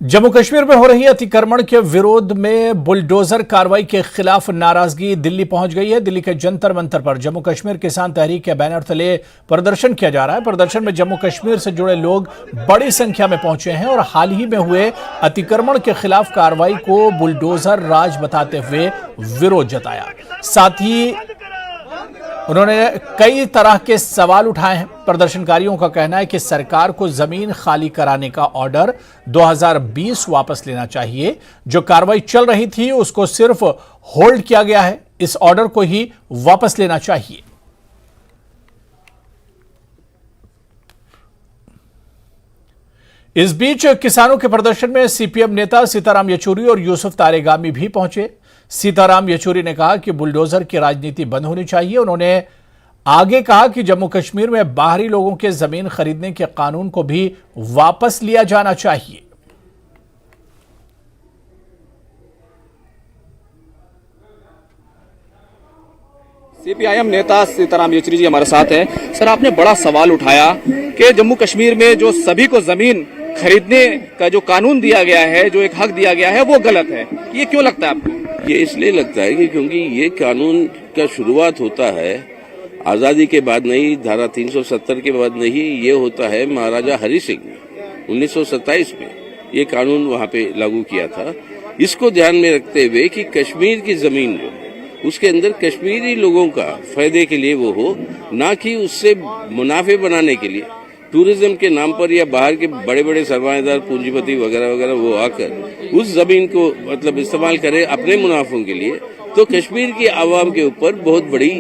जम्मू कश्मीर में हो रही अतिक्रमण के विरोध में बुलडोजर कार्रवाई के खिलाफ नाराजगी दिल्ली पहुंच गई है। दिल्ली के जंतर मंतर पर जम्मू कश्मीर किसान तहरीक के बैनर तले प्रदर्शन किया जा रहा है। प्रदर्शन में जम्मू कश्मीर से जुड़े लोग बड़ी संख्या में पहुंचे हैं और हाल ही में हुए अतिक्रमण के खिलाफ कार्रवाई को बुलडोजर राज बताते हुए विरोध जताया। साथ ही उन्होंने कई तरह के सवाल उठाए हैं। प्रदर्शनकारियों का कहना है कि सरकार को जमीन खाली कराने का ऑर्डर 2020 वापस लेना चाहिए। जो कार्रवाई चल रही थी उसको सिर्फ होल्ड किया गया है, इस ऑर्डर को ही वापस लेना चाहिए। इस बीच किसानों के प्रदर्शन में सीपीएम नेता सीताराम येचुरी और यूसुफ तारेगामी भी पहुंचे। सीताराम येचुरी ने कहा कि बुलडोजर की राजनीति बंद होनी चाहिए। उन्होंने आगे कहा कि जम्मू कश्मीर में बाहरी लोगों के जमीन खरीदने के कानून को भी वापस लिया जाना चाहिए। सीपीआईएम नेता सीताराम येचुरी जी हमारे साथ हैं। सर, आपने बड़ा सवाल उठाया कि जम्मू कश्मीर में जो सभी को जमीन खरीदने का जो कानून दिया गया है, जो एक हक दिया गया है, वो गलत है। ये क्यों लगता है आपको? ये इसलिए लगता है कि क्योंकि ये कानून का शुरुआत होता है आजादी के बाद नहीं, धारा 370 के बाद नहीं, ये होता है महाराजा हरि सिंह ने 1927 में ये कानून वहाँ पे लागू किया था। इसको ध्यान में रखते हुए कि कश्मीर की जमीन जो उसके अंदर कश्मीरी लोगों का फायदे के लिए वो हो, ना कि उससे मुनाफे बनाने के लिए टूरिज्म के नाम पर या बाहर के बड़े बड़े सरमाएदार पूंजीपति वगैरह वगैरह वो आकर उस जमीन को मतलब इस्तेमाल करें अपने मुनाफों के लिए, तो कश्मीर की आवाम के ऊपर बहुत बड़ी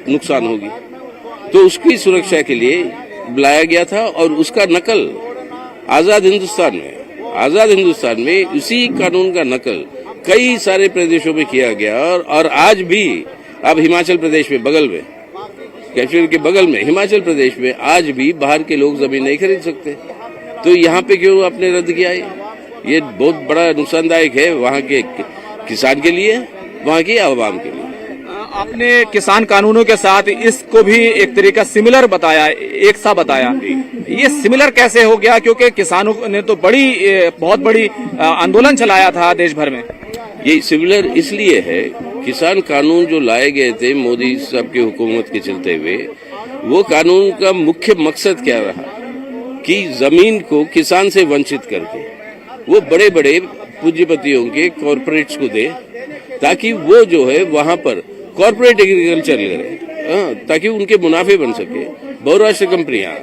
नुकसान होगी। तो उसकी सुरक्षा के लिए बुलाया गया था और उसका नकल आजाद हिंदुस्तान में उसी कानून का नकल कई सारे प्रदेशों में किया गया और आज भी अब हिमाचल प्रदेश में बगल में, कश्मीर के बगल में हिमाचल प्रदेश में आज भी बाहर के लोग जमीन नहीं खरीद सकते। तो यहाँ पे क्यों आपने रद्द किया? ये बहुत बड़ा नुकसानदायक है वहाँ के किसान के लिए, वहाँ की आवाम के लिए। आपने किसान कानूनों के साथ इसको भी एक तरीका सिमिलर बताया, एक सा बताया। ये सिमिलर कैसे हो गया? क्योंकि किसानों ने तो बहुत बड़ी आंदोलन चलाया था देश भर में। ये सिमिलर इसलिए है, किसान कानून जो लाए गए थे मोदी साहब की हुकूमत के चलते हुए, वो कानून का मुख्य मकसद क्या रहा कि जमीन को किसान से वंचित करके वो बड़े बड़े पूंजीपतियों के कॉरपोरेट्स को दे, ताकि वो जो है वहां पर कॉरपोरेट एग्रीकल्चर करे, ताकि उनके मुनाफे बन सके। बहुराष्ट्रीय कंपनियां,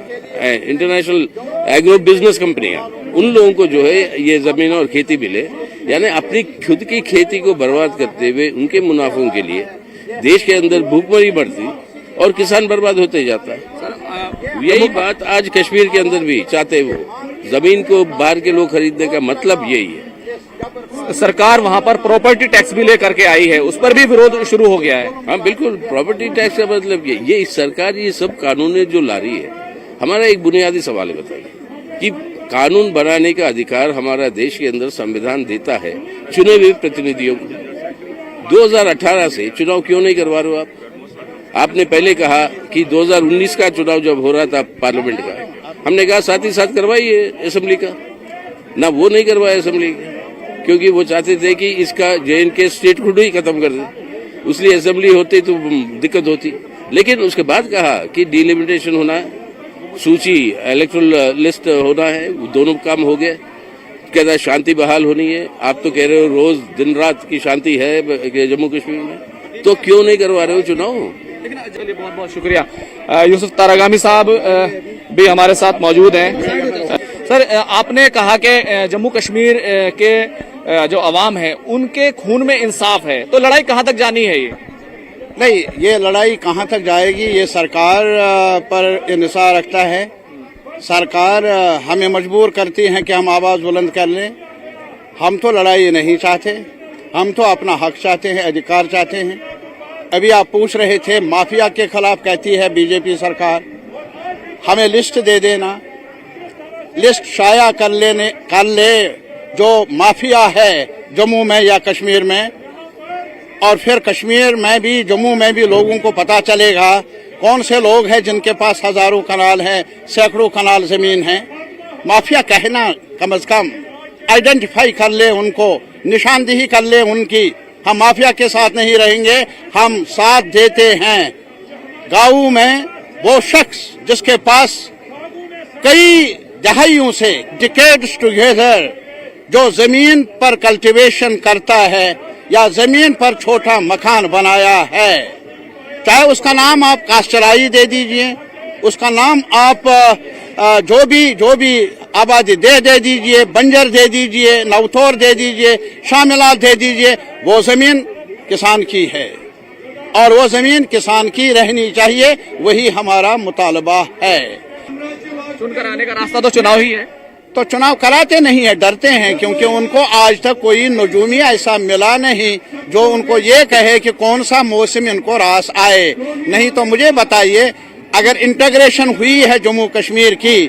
इंटरनेशनल एग्रो बिजनेस कंपनियां, उन लोगों को जो है ये जमीन और खेती मिले, यानी अपनी खुद की खेती को बर्बाद करते हुए उनके मुनाफों के लिए देश के अंदर भूखमरी बढ़ती और किसान बर्बाद होते जाता। यही बात आज कश्मीर के अंदर भी चाहते, वो जमीन को बाहर के लोग खरीदने का मतलब यही है। सरकार वहां पर प्रॉपर्टी टैक्स भी लेकर के आई है, उस पर भी विरोध शुरू हो गया है। हाँ बिल्कुल, प्रॉपर्टी टैक्स का मतलब ये सरकार ये सब कानून जो ला रही है। हमारा एक बुनियादी सवाल है, बताइए कि कानून बनाने का अधिकार हमारा देश के अंदर संविधान देता है चुने हुए प्रतिनिधियों को। 2018 से चुनाव क्यों नहीं करवा रहे हो आप? आपने पहले कहा कि 2019 का चुनाव जब हो रहा था पार्लियामेंट का, हमने कहा साथ ही साथ करवाइए असेंबली का, ना वो नहीं करवाया असेंबली का, क्योंकि वो चाहते थे कि इसका JNK स्टेट खुद ही खत्म कर दे, इसलिए असेंबली होती तो दिक्कत होती। लेकिन उसके बाद कहा कि डिलिमिटेशन होना है, सूची इलेक्टोरल लिस्ट होना है, दोनों काम हो गए। कहता है शांति बहाल होनी है, आप तो कह रहे हो रोज दिन रात की शांति है जम्मू कश्मीर में, तो क्यों नहीं करवा रहे हो चुनाव? चलिए, बहुत बहुत शुक्रिया। यूसुफ तारागामी साहब भी हमारे साथ मौजूद हैं। सर, आपने कहा कि जम्मू कश्मीर के जो अवाम है उनके खून में इंसाफ है, तो लड़ाई कहाँ तक जानी है? ये नहीं, ये लड़ाई कहाँ तक जाएगी ये सरकार पर इंहिसार रखता है। सरकार हमें मजबूर करती है कि हम आवाज़ बुलंद कर लें। हम तो लड़ाई नहीं चाहते, हम तो अपना हक चाहते हैं, अधिकार चाहते हैं। अभी आप पूछ रहे थे माफिया के खिलाफ कहती है बीजेपी सरकार, हमें लिस्ट दे देना, लिस्ट शाया कर ले जो माफिया है जम्मू में या कश्मीर में, और फिर कश्मीर में भी जम्मू में भी लोगों को पता चलेगा कौन से लोग हैं जिनके पास हजारों कनाल हैं, सैकड़ों कनाल जमीन है। माफिया कहना कम से कम आइडेंटिफाई कर ले, उनको निशानदेही कर ले उनकी। हम माफिया के साथ नहीं रहेंगे, हम साथ देते हैं। गांव में वो शख्स जिसके पास कई दहाइयों से डिकेड्स टुगेदर जो जमीन पर कल्टीवेशन करता है या जमीन पर छोटा मकान बनाया है, चाहे उसका नाम आप काश्तराई दे दीजिए, उसका नाम आप जो भी आबादी दे दीजिए, बंजर दे दीजिए, नवतौर दे दीजिए, शामिलात दे दीजिए, वो जमीन किसान की है और वो जमीन किसान की रहनी चाहिए। वही हमारा मुतालबा है। चुनकर आने का रास्ता तो चुनाव ही है। तो चुनाव कराते नहीं है, डरते हैं, क्योंकि उनको आज तक कोई नजूमी ऐसा मिला नहीं जो उनको ये कहे कि कौन सा मौसम इनको रास आए। नहीं तो मुझे बताइए, अगर इंटीग्रेशन हुई है जम्मू कश्मीर की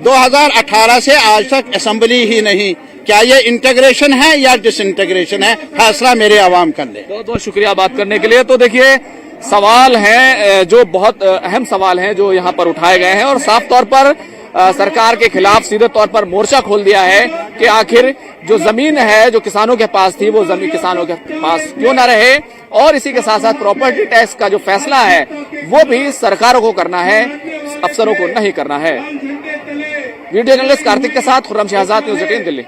2018 से आज तक असेंबली ही नहीं, क्या ये इंटीग्रेशन है या डिसइंटीग्रेशन है? फैसला मेरे आवाम कर ले। बहुत बहुत शुक्रिया बात करने के लिए। तो देखिए, सवाल हैं जो बहुत अहम सवाल हैं जो यहाँ पर उठाए गए हैं और साफ तौर पर सरकार के खिलाफ सीधे तौर पर मोर्चा खोल दिया है कि आखिर जो जमीन है जो किसानों के पास थी वो जमीन किसानों के पास क्यों न रहे, और इसी के साथ साथ प्रॉपर्टी टैक्स का जो फैसला है वो भी सरकारों को करना है, अफसरों को नहीं करना है। वीडियो जर्नलिस्ट कार्तिक के साथ खुर्रम शहजाद, न्यूज़ 18 दिल्ली।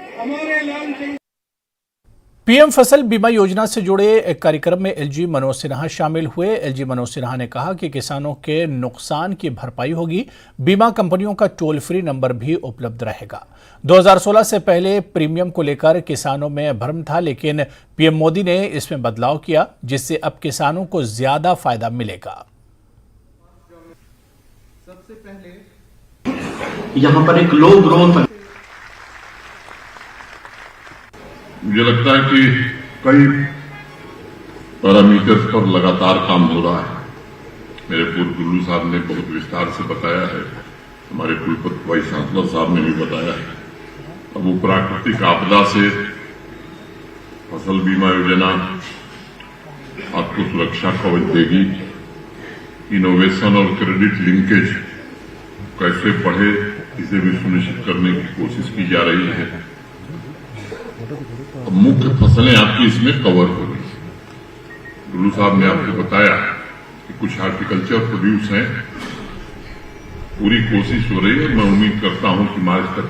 पीएम फसल बीमा योजना से जुड़े एक कार्यक्रम में एलजी मनोज सिन्हा शामिल हुए। एलजी मनोज सिन्हा ने कहा कि किसानों के नुकसान की भरपाई होगी। बीमा कंपनियों का टोल फ्री नंबर भी उपलब्ध रहेगा। 2016 से पहले प्रीमियम को लेकर किसानों में भ्रम था, लेकिन पीएम मोदी ने इसमें बदलाव किया, जिससे अब किसानों को ज्यादा फायदा मिलेगा। सबसे पहले यहाँ पर एक लो ग्रोथ, मुझे लगता है कि कई पैरामीटर्स पर लगातार काम हो रहा है। मेरे पूर्व गुल्लू साहब ने बहुत विस्तार से बताया है, हमारे कुलपति वाइस चांसलर साहब ने भी बताया है। अब वो प्राकृतिक आपदा से फसल बीमा योजना आपको सुरक्षा कवच देगी। इनोवेशन और क्रेडिट लिंकेज कैसे बढ़े, इसे भी सुनिश्चित करने की कोशिश की जा रही है। अब मुख्य फसलें आपकी इसमें कवर हो गई। गुल्लू साहब ने आपको बताया कि कुछ हार्टिकल्चर प्रोड्यूस हैं, पूरी कोशिश हो रही है। मैं उम्मीद करता हूं कि मार्च तक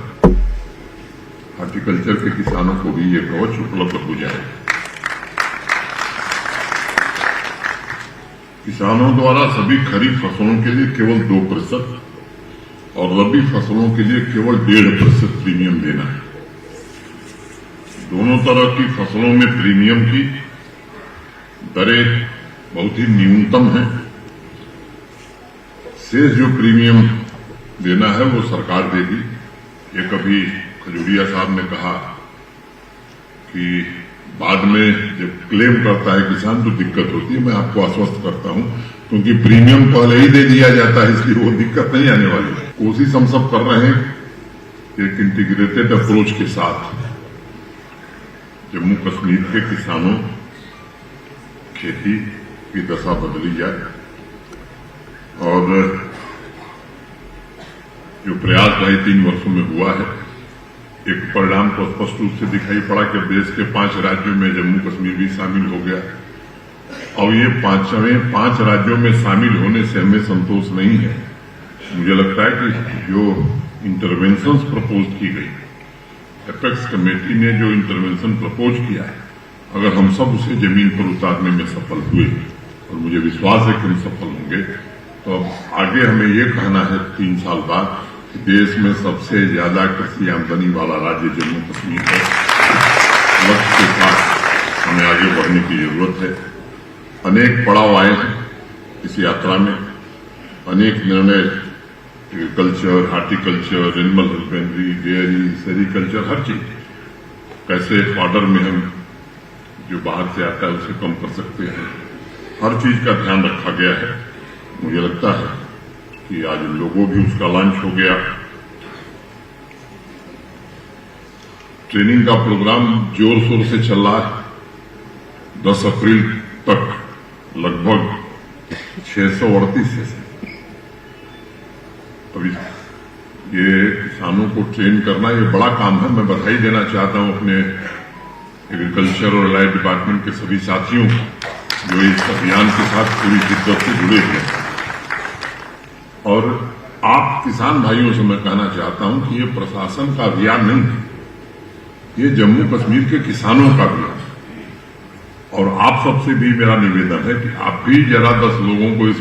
हार्टिकल्चर के किसानों को भी ये कवच उपलब्ध हो जाए। किसानों द्वारा सभी खरीफ फसलों के लिए केवल 2% और रबी फसलों के लिए केवल 1.5% प्रीमियम देना है। दोनों तरह की फसलों में प्रीमियम की दरें बहुत ही न्यूनतम है। शेष जो प्रीमियम देना है वो सरकार देगी। ये कभी खजूरिया साहब ने कहा कि बाद में जब क्लेम करता है किसान तो दिक्कत होती है। मैं आपको आश्वस्त करता हूं, क्योंकि प्रीमियम पहले ही दे दिया जाता है, इसलिए वो दिक्कत नहीं आने वाली है। कोशिश हम सब कर रहे हैं एक इंटीग्रेटेड अप्रोच के साथ जम्मू कश्मीर के किसानों खेती की दशा बदली जाए, और जो प्रयास 2.5-3 वर्षों में हुआ है, एक परिणाम तो स्पष्ट रूप से दिखाई पड़ा कि देश के 5 राज्यों में जम्मू कश्मीर भी शामिल हो गया। और ये 5 राज्यों में शामिल होने से हमें संतोष नहीं है। मुझे लगता है कि जो इंटरवेंशंस प्रपोज की गई, एपेक्स कमेटी ने जो इंटरवेंशन प्रपोज किया है, अगर हम सब उसे जमीन पर उतारने में सफल हुए, और मुझे विश्वास है कि हम सफल होंगे, तो अब आगे हमें ये कहना है 3 साल बाद कि देश में सबसे ज्यादा कृषि आमदनी वाला राज्य जम्मू कश्मीर है। लक्ष्य के साथ हमें आगे बढ़ने की जरूरत है। अनेक पड़ाव आए हैं इस यात्रा में, अनेक निर्णय, agriculture, horticulture, animal husbandry, dairy, sericulture, हर चीज, कैसे ऑर्डर में हम जो बाहर से आता है उसे कम कर सकते हैं, हर चीज का ध्यान रखा गया है। मुझे लगता है कि आज लोगों भी उसका लॉन्च हो गया। ट्रेनिंग का प्रोग्राम जोर शोर से चल रहा है। 10 अप्रैल तक लगभग 638 सेशन। अभी ये किसानों को ट्रेन करना ये बड़ा काम है। मैं बधाई देना चाहता हूं अपने एग्रीकल्चर और एलाइड डिपार्टमेंट के सभी साथियों को जो इस अभियान के साथ पूरी शिद्दत से जुड़े हैं। और आप किसान भाइयों से मैं कहना चाहता हूं कि ये प्रशासन का अभियान नहीं है, ये जम्मू कश्मीर के किसानों का अभियान है। और आप सबसे भी मेरा निवेदन है कि आप भी जरा 10 लोगों को इस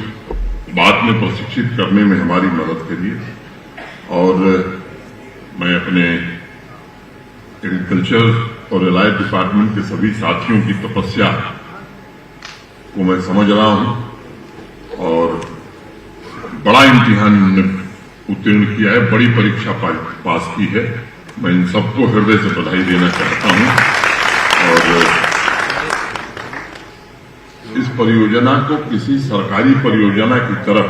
बात में प्रशिक्षित करने में हमारी मदद करिए। और मैं अपने एग्रीकल्चर और एलाइड डिपार्टमेंट के सभी साथियों की तपस्या को मैं समझ रहा हूं और बड़ा इम्तिहान उत्तीर्ण किया है, बड़ी परीक्षा पास की है। मैं इन सबको हृदय से बधाई देना चाहता हूं। और इस परियोजना को किसी सरकारी परियोजना की तरफ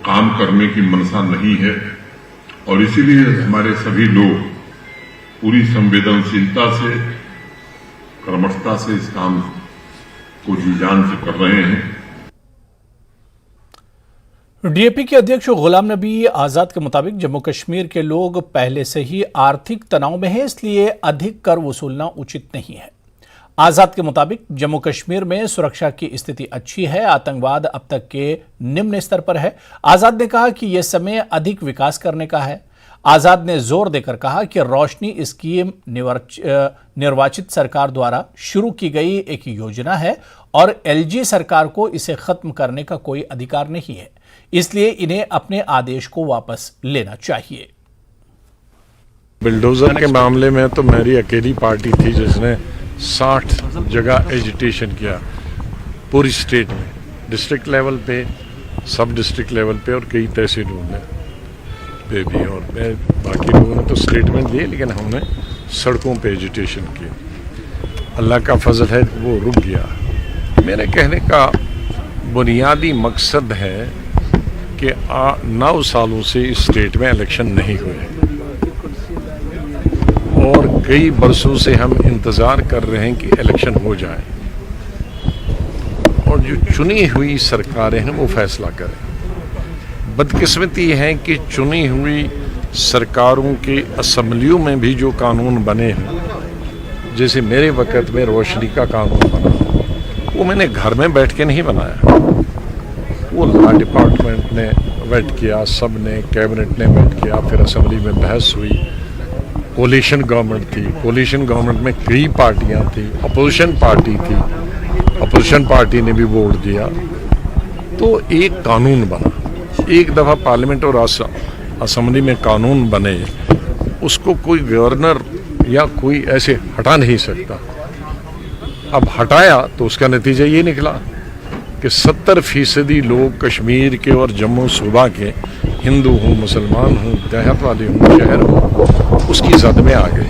काम करने की मंशा नहीं है और इसीलिए हमारे सभी लोग पूरी संवेदनशीलता से, कर्मठता से इस काम को जी जान से कर रहे हैं। डीएपी के अध्यक्ष गुलाम नबी आजाद के मुताबिक जम्मू कश्मीर के लोग पहले से ही आर्थिक तनाव में हैं, इसलिए अधिक कर वसूलना उचित नहीं है। आजाद के मुताबिक जम्मू कश्मीर में सुरक्षा की स्थिति अच्छी है, आतंकवाद अब तक के निम्न स्तर पर है। आजाद ने कहा कि यह समय अधिक विकास करने का है। आजाद ने जोर देकर कहा कि रोशनी स्कीम निर्वाचित सरकार द्वारा शुरू की गई एक योजना है और एलजी सरकार को इसे खत्म करने का कोई अधिकार नहीं है, इसलिए इन्हें अपने आदेश को वापस लेना चाहिए। बिल्डोजर के मामले में तो मेरी अकेली पार्टी थी जिसने 60 जगह एजिटेशन किया पूरी स्टेट में, डिस्ट्रिक्ट लेवल पे, सब डिस्ट्रिक्ट लेवल पे और कई तहसीलों में पे भी। और बाकी लोगों ने तो स्टेटमेंट दिए, लेकिन हमने सड़कों पे एजिटेशन किया। अल्लाह का फजल है वो रुक गया। मेरे कहने का बुनियादी मकसद है कि 9 सालों से इस स्टेट में इलेक्शन नहीं हुए और कई बरसों से हम इंतज़ार कर रहे हैं कि इलेक्शन हो जाए और जो चुनी हुई सरकारें हैं वो फैसला करें। बदकिस्मती है कि चुनी हुई सरकारों के असेंबलियों में भी जो कानून बने हैं, जैसे मेरे वक़्त में रोशनी का कानून बना, वो मैंने घर में बैठ के नहीं बनाया, वो लॉ डिपार्टमेंट ने वेट किया, सब ने, कैबिनेट ने वेट किया, फिर असेंबली में बहस हुई। कोलिशन गवर्नमेंट थी, कोलिशन गवर्नमेंट में कई पार्टियां थी, अपोजिशन पार्टी थी, अपोजिशन पार्टी ने भी वोट दिया, तो एक कानून बना। एक दफ़ा पार्लियामेंट और असेंबली में कानून बने, उसको कोई गवर्नर या कोई ऐसे हटा नहीं सकता। अब हटाया तो उसका नतीजा ये निकला कि 70% लोग कश्मीर के और जम्मू सूबा के, हिंदू हों, मुसलमान हों, देहात वाले हों, शहर हों, उसकी जद में आ गए।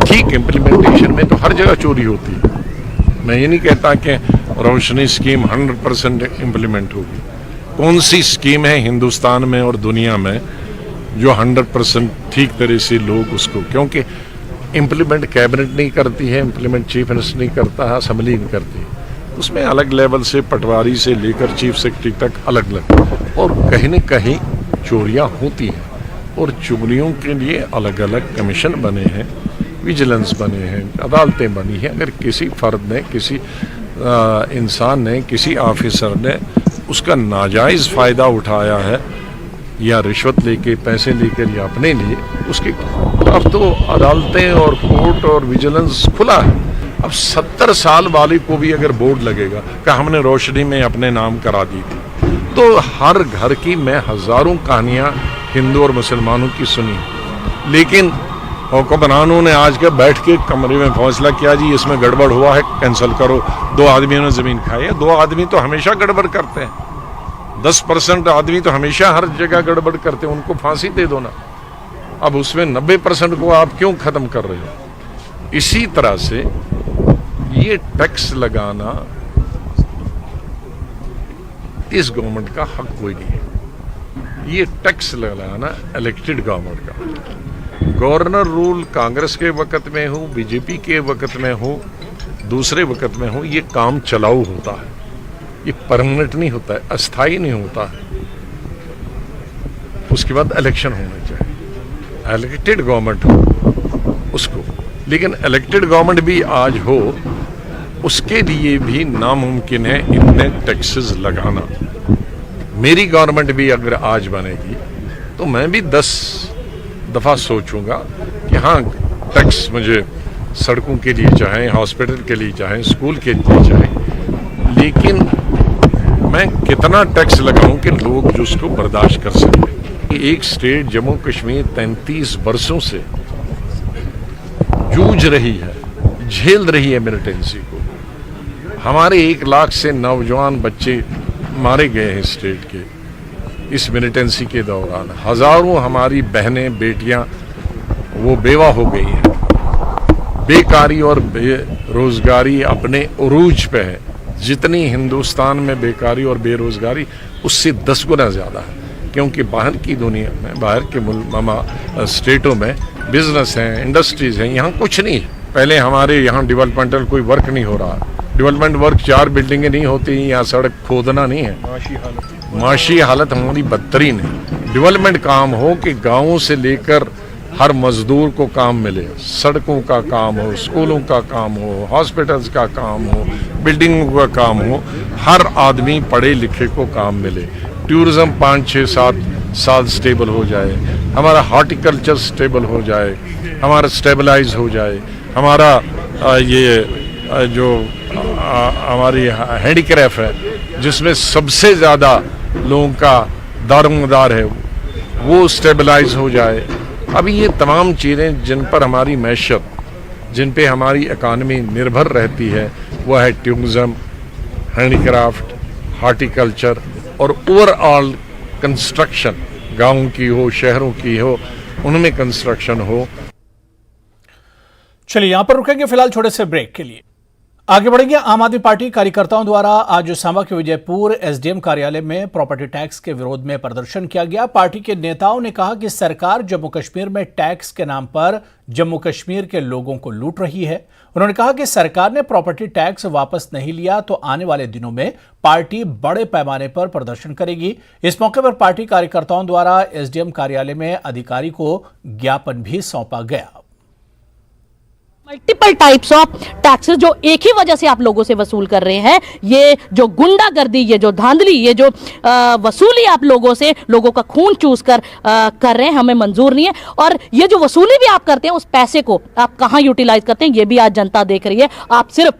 ठीक इम्प्लीमेंटेशन में तो हर जगह चोरी होती है। मैं ये नहीं कहता कि रोशनी स्कीम 100% इम्प्लीमेंट होगी। कौन सी स्कीम है हिंदुस्तान में और दुनिया में जो 100% ठीक तरह से लोग उसको, क्योंकि इम्प्लीमेंट कैबिनेट नहीं करती है, इम्प्लीमेंट चीफ मिनिस्टर नहीं करता है, असेंबली नहीं करती है, उसमें अलग लेवल से पटवारी से लेकर चीफ सेक्रेटरी तक अलग अलग, और कहीं न कहीं चोरियां होती हैं और चोरियों के लिए अलग अलग कमीशन बने हैं, विजिलेंस बने हैं, अदालतें बनी हैं। अगर किसी फर्द ने, किसी इंसान ने, किसी ऑफिसर ने उसका नाजायज़ फ़ायदा उठाया है या रिश्वत लेके, पैसे लेकर या अपने लिए, उसके अब तो अदालतें और कोर्ट और विजिलेंस खुला है। अब 70 साल वाले को भी अगर बोर्ड लगेगा कि हमने रोशनी में अपने नाम करा दी थी, तो हर घर की मैं हज़ारों कहानियाँ हिंदू और मुसलमानों की सुनी, लेकिन हुक्मरानों ने आज के बैठ के कमरे में फैसला किया, जी इसमें गड़बड़ हुआ है, कैंसिल करो। 2 आदमियों ने ज़मीन खाई है। 2 आदमी तो हमेशा गड़बड़ करते हैं, 10% आदमी तो हमेशा हर जगह गड़बड़ करते हैं, उनको फांसी दे दो ना। अब उसमें 90% को आप क्यों ख़त्म कर रहे हो? इसी तरह से ये टैक्स लगाना इस गवर्नमेंट का हक कोई नहीं है। ये टैक्स लगाना इलेक्टेड गवर्नमेंट का। गवर्नर रूल कांग्रेस के वक़्त में हो, बीजेपी के वक़्त में हो, दूसरे वक़्त में हो, ये काम चलाऊ होता है, ये परमानेंट नहीं होता है, अस्थायी नहीं होता है। उसके बाद इलेक्शन होने चाहिए, इलेक्टेड गवर्नमेंट हो उसको। लेकिन इलेक्टेड गवर्नमेंट भी आज हो, उसके लिए भी नामुमकिन है इतने टैक्सेस लगाना। मेरी गवर्नमेंट भी अगर आज बनेगी तो मैं भी 10 दफ़ा सोचूंगा कि हाँ, टैक्स मुझे सड़कों के लिए चाहे, हॉस्पिटल के लिए चाहे, स्कूल के लिए चाहे, लेकिन मैं कितना टैक्स लगाऊं कि लोग जो उसको बर्दाश्त कर सकें। एक स्टेट जम्मू कश्मीर 33 वर्षों से जूझ रही है, झेल रही है मिलिटेंसी को। हमारे 1 लाख से नौजवान बच्चे मारे गए हैं स्टेट के इस मिलिटेंसी के दौरान। हजारों हमारी बहनें बेटियां वो बेवा हो गई हैं। बेकारी और बेरोजगारी अपने उरूज पे है। जितनी हिंदुस्तान में बेकारी और बेरोजगारी उससे 10 गुना ज़्यादा है, क्योंकि बाहर की दुनिया में, बाहर के स्टेटों में बिजनेस हैं, इंडस्ट्रीज हैं, यहाँ कुछ नहीं है। पहले हमारे यहाँ डेवलपमेंटल कोई वर्क नहीं हो रहा। डेवलपमेंट वर्क 4 बिल्डिंगें नहीं होती, यहाँ सड़क खोदना नहीं है। माशी हालत हमारी बदतरीन है। डेवलपमेंट काम हो कि गाँवों से लेकर हर मजदूर को काम मिले, सड़कों का काम हो, स्कूलों का काम हो, हॉस्पिटल्स का काम हो, बिल्डिंगों का काम हो, हर आदमी पढ़े लिखे को काम मिले। टूरिज्म 5, 6, 7 साल स्टेबल हो जाए, हमारा हॉर्टिकल्चर स्टेबल हो जाए, हमारा स्टेबलाइज हो जाए, हमारा जो हमारी हैंडीक्राफ्ट है जिसमें सबसे ज़्यादा लोगों का दारोमदार है वो स्टेबलाइज हो जाए। अभी ये तमाम चीज़ें जिन पर हमारी मैशत, जिन पे हमारी इकानमी निर्भर रहती है, वह है टूरिज्म, हैंडीक्राफ्ट, हॉर्टिकल्चर और ओवरऑल कंस्ट्रक्शन। गाँव की हो, शहरों की हो, उनमें कंस्ट्रक्शन हो। चलिए यहां पर रुकेंगे फिलहाल छोटे से ब्रेक के लिए। आगे बढ़ेंगे। आम आदमी पार्टी कार्यकर्ताओं द्वारा आज सांबा के विजयपुर एसडीएम कार्यालय में प्रॉपर्टी टैक्स के विरोध में प्रदर्शन किया गया। पार्टी के नेताओं ने कहा कि सरकार जम्मू कश्मीर में टैक्स के नाम पर जम्मू कश्मीर के लोगों को लूट रही है। उन्होंने कहा कि सरकार ने प्रॉपर्टी टैक्स वापस नहीं लिया तो आने वाले दिनों में पार्टी बड़े पैमाने पर प्रदर्शन करेगी। इस मौके पर पार्टी कार्यकर्ताओं द्वारा एसडीएम कार्यालय में अधिकारी को ज्ञापन भी सौंपा गया। मल्टीपल टाइप्स ऑफ टैक्सेस जो एक ही वजह से आप लोगों से वसूल कर रहे हैं, ये जो गुंडागर्दी, ये जो धांधली, ये जो वसूली आप लोगों से लोगों का खून चूस कर रहे हैं, हमें मंजूर नहीं है। और ये जो वसूली भी आप करते हैं, उस पैसे को आप कहां यूटिलाइज करते हैं, ये भी आज जनता देख रही है। आप सिर्फ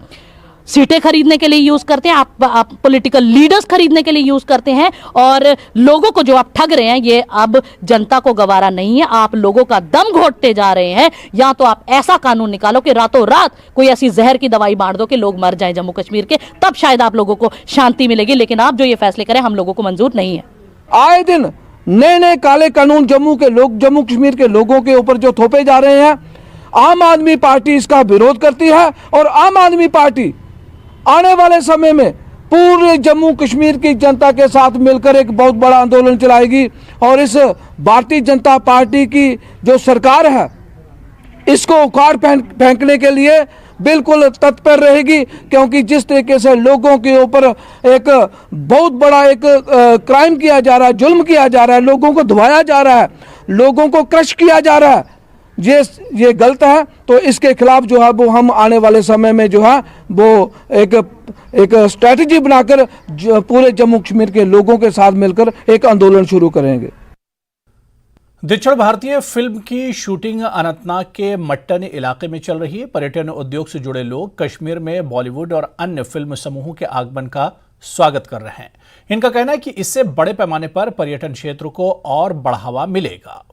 सीटें खरीदने के लिए यूज करते हैं, आप पॉलिटिकल लीडर्स खरीदने के लिए यूज करते हैं, और लोगों को जो आप ठग रहे हैं, ये अब जनता को गवारा नहीं है। आप लोगों का दम घोटते जा रहे हैं। या तो आप ऐसा कानून निकालो कि रातों रात कोई ऐसी जहर की दवाई बांट दो कि लोग मर जाएं जम्मू कश्मीर के, तब शायद आप लोगों को शांति मिलेगी। लेकिन आप जो ये फैसले करें, हम लोगों को मंजूर नहीं है। आए दिन नए नए काले कानून जम्मू कश्मीर के लोगों के ऊपर जो थोपे जा रहे हैं, आम आदमी पार्टी इसका विरोध करती है। और आम आदमी पार्टी आने वाले समय में पूरे जम्मू कश्मीर की जनता के साथ मिलकर एक बहुत बड़ा आंदोलन चलाएगी। और इस भारतीय जनता पार्टी की जो सरकार है, इसको उखाड़ फेंकने के लिए बिल्कुल तत्पर रहेगी। क्योंकि जिस तरीके से लोगों के ऊपर एक बहुत बड़ा एक क्राइम किया जा रहा है, जुल्म किया जा रहा है, लोगों को दबाया जा रहा है, लोगों को क्रश किया जा रहा है, ये गलत है। तो इसके खिलाफ जो है वो हम आने वाले समय में जो है वो एक स्ट्रेटजी बनाकर पूरे जम्मू कश्मीर के लोगों के साथ मिलकर एक आंदोलन शुरू करेंगे। दक्षिण भारतीय फिल्म की शूटिंग अनंतनाग के मट्टन इलाके में चल रही है। पर्यटन उद्योग से जुड़े लोग कश्मीर में बॉलीवुड और अन्य फिल्म समूहों के आगमन का स्वागत कर रहे हैं। इनका कहना है कि इससे बड़े पैमाने पर पर्यटन क्षेत्र को और बढ़ावा मिलेगा।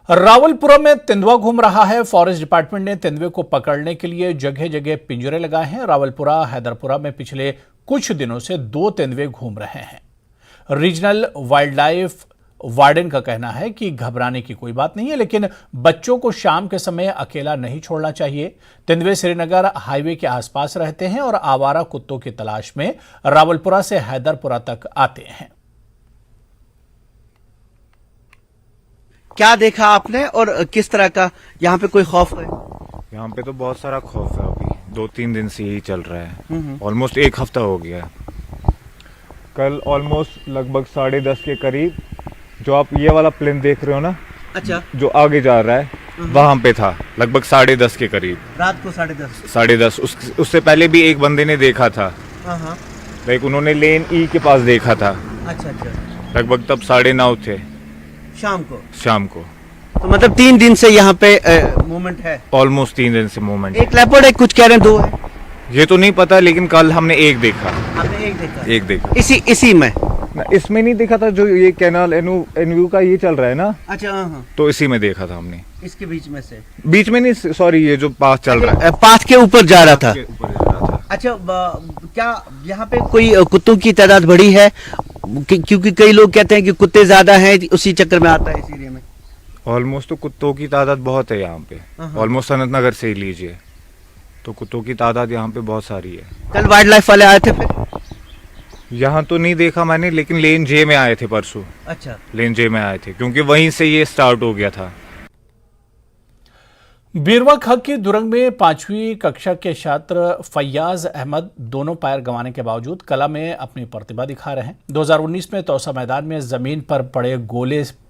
रावलपुरा में तेंदुआ घूम रहा है। फॉरेस्ट डिपार्टमेंट ने तेंदुए को पकड़ने के लिए जगह जगह पिंजरे लगाए हैं। रावलपुरा हैदरपुरा में पिछले कुछ दिनों से 2 तेंदुए घूम रहे हैं। रीजनल वाइल्ड लाइफ वार्डन का कहना है कि घबराने की कोई बात नहीं है, लेकिन बच्चों को शाम के समय अकेला नहीं छोड़ना चाहिए। तेंदुए श्रीनगर हाईवे के आसपास रहते हैं और आवारा कुत्तों की तलाश में रावलपुरा से हैदरपुरा तक आते हैं। क्या देखा आपने और किस तरह का यहाँ पे कोई खौफ है? यहाँ पे तो बहुत सारा खौफ है। अभी 2-3 दिन से यही चल रहा है। ऑलमोस्ट 1 हफ्ता हो गया है। कल ऑलमोस्ट लगभग 10:30 के करीब जो आप ये वाला प्लेन देख रहे हो ना, अच्छा, जो आगे जा रहा है वहाँ पे था लगभग 10:30 के करीब। रात को 10:30। 10:30 उससे पहले भी एक बंदे ने देखा था, हाँ, लाइक उन्होंने लेन ई के पास देखा था। अच्छा, लगभग तब 9:30 थे शाम को। तो मतलब 3 दिन से यहाँ पे मूवमेंट है। ऑलमोस्ट 3 दिन से मूवमेंट। एक लेपर्ड है, कुछ कह रहे हैं 2 है, ये तो नहीं पता, लेकिन कल हमने एक देखा। आपने एक देखा? इसी में ना, इसमें नहीं देखा था, जो ये कैनाल एनयू का ये चल रहा है ना। अच्छा, हाँ। तो इसी में देखा था हमने। इसके बीच में नहीं, सॉरी, ये जो पाथ चल रहा है, पाथ के ऊपर जा रहा था। अच्छा, क्या यहाँ पे कोई कुत्तों की तादाद बढ़ी है? क्योंकि कई लोग कहते हैं कि कुत्ते ज्यादा हैं, उसी चक्कर में आता है इस एरिया में। ऑलमोस्ट तो कुत्तों की तादाद बहुत है यहाँ पे। ऑलमोस्ट सनत नगर से ही लीजिए तो कुत्तों की तादाद यहाँ पे बहुत सारी है। कल वाइल्ड लाइफ वाले आए थे फिर? यहाँ तो नहीं देखा मैंने, लेकिन लेन जे में आए थे परसों। अच्छा, लेन जे में आए थे, क्योंकि वहीं से ये स्टार्ट हो गया था। बीरवा खग की दुरंग में 5वीं कक्षा के छात्र फैयाज अहमद दोनों पैर गंवाने के बावजूद कला में अपनी प्रतिभा दिखा रहे हैं। 2019 में तौसा मैदान में जमीन पर पड़े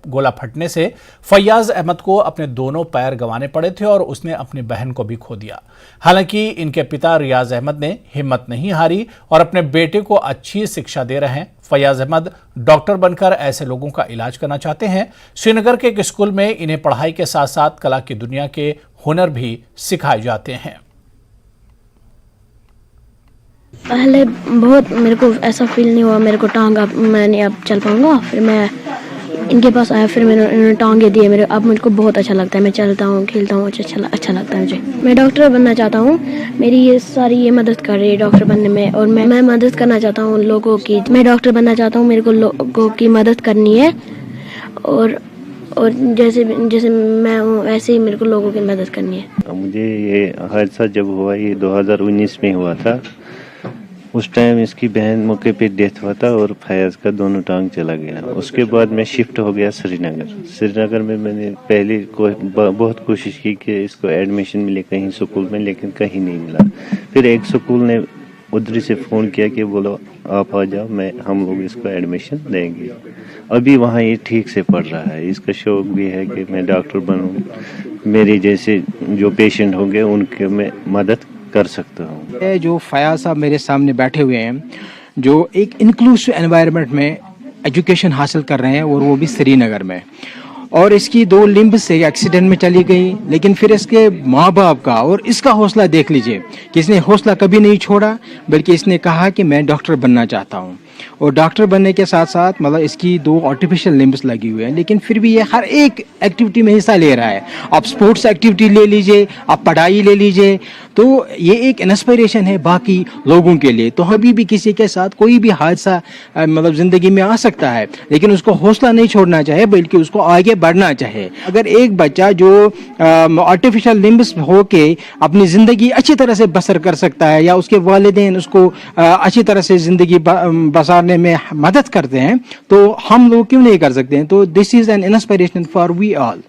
गोला फटने से फैयाज अहमद को अपने दोनों पैर गंवाने पड़े थे और उसने अपनी बहन को भी खो दिया। हालांकि इनके पिता रियाज अहमद ने हिम्मत नहीं हारी और अपने बेटे को अच्छी शिक्षा दे रहे हैं। फैयाज अहमद डॉक्टर बनकर ऐसे लोगों का इलाज करना चाहते हैं। श्रीनगर के एक स्कूल में इन्हें पढ़ाई के साथ साथ कला की दुनिया के हुनर भी सिखाए जाते हैं। पहले बहुत मेरे को ऐसा फील नहीं हुआ, मेरे को टांग मैंने अब चल पाऊंगा। फिर मैं इनके पास आया, फिर इन्होंने टांगे दिए मेरे। अब मुझको बहुत अच्छा लगता है, मैं चलता हूँ, खेलता हूँ, अच्छा लगता है मुझे। मैं डॉक्टर बनना चाहता हूँ, मेरी ये सारी मदद कर रही है डॉक्टर बनने में, और मैं मदद करना चाहता हूँ लोगों की। मैं डॉक्टर बनना चाहता हूँ, मेरे को लोगों की मदद करनी है, और जैसे मैं हूँ वैसे ही मेरे को लोगों की मदद करनी है। मुझे ये हादसा जब हुआ, ये 2019 में हुआ था। उस टाइम इसकी बहन मौके पे डेथ हुआ था और फैयाज का दोनों टांग चला गया। उसके बाद मैं शिफ्ट हो गया श्रीनगर में। मैंने पहले बहुत कोशिश की कि इसको एडमिशन मिले कहीं स्कूल में, लेकिन कहीं नहीं मिला। फिर एक स्कूल ने उधर से फ़ोन किया कि बोलो आप आ जाओ, हम लोग इसको एडमिशन देंगे। अभी वहाँ ये ठीक से पढ़ रहा है। इसका शौक भी है कि मैं डॉक्टर बनूं, मेरे जैसे जो पेशेंट होंगे उनके मैं मदद कर सकता हूँ। जो फयाज साहब मेरे सामने बैठे हुए हैं, जो एक इंक्लूसिव एनवायरनमेंट में एजुकेशन हासिल कर रहे हैं, और वो भी श्रीनगर में। और इसकी 2 लिम्ब से एक्सीडेंट में चली गई, लेकिन फिर इसके माँ बाप का और इसका हौसला देख लीजिए कि इसने हौसला कभी नहीं छोड़ा, बल्कि इसने कहा कि मैं डॉक्टर बनना चाहता हूँ। और डॉक्टर बनने के साथ साथ मतलब इसकी 2 आर्टिफिशियल लिम्ब्स लगी हुई हैं, लेकिन फिर भी ये हर एक एक्टिविटी में हिस्सा ले रहा है। आप स्पोर्ट्स एक्टिविटी ले लीजिए, आप पढ़ाई ले लीजिए, तो ये एक इंस्पिरेशन है बाकी लोगों के लिए। तो अभी भी किसी के साथ कोई भी हादसा मतलब ज़िंदगी में आ सकता है, लेकिन उसको हौसला नहीं छोड़ना चाहिए, बल्कि उसको आगे बढ़ना चाहिए। अगर एक बच्चा जो आर्टिफिशियल लिम्ब्स होके अपनी ज़िंदगी अच्छी तरह से बसर कर सकता है, या उसके वालिदैन उसको अच्छी तरह से ज़िंदगी बसारने में मदद करते हैं, तो हम लोग क्यों नहीं कर सकते हैं? तो this is an inspiration for we all.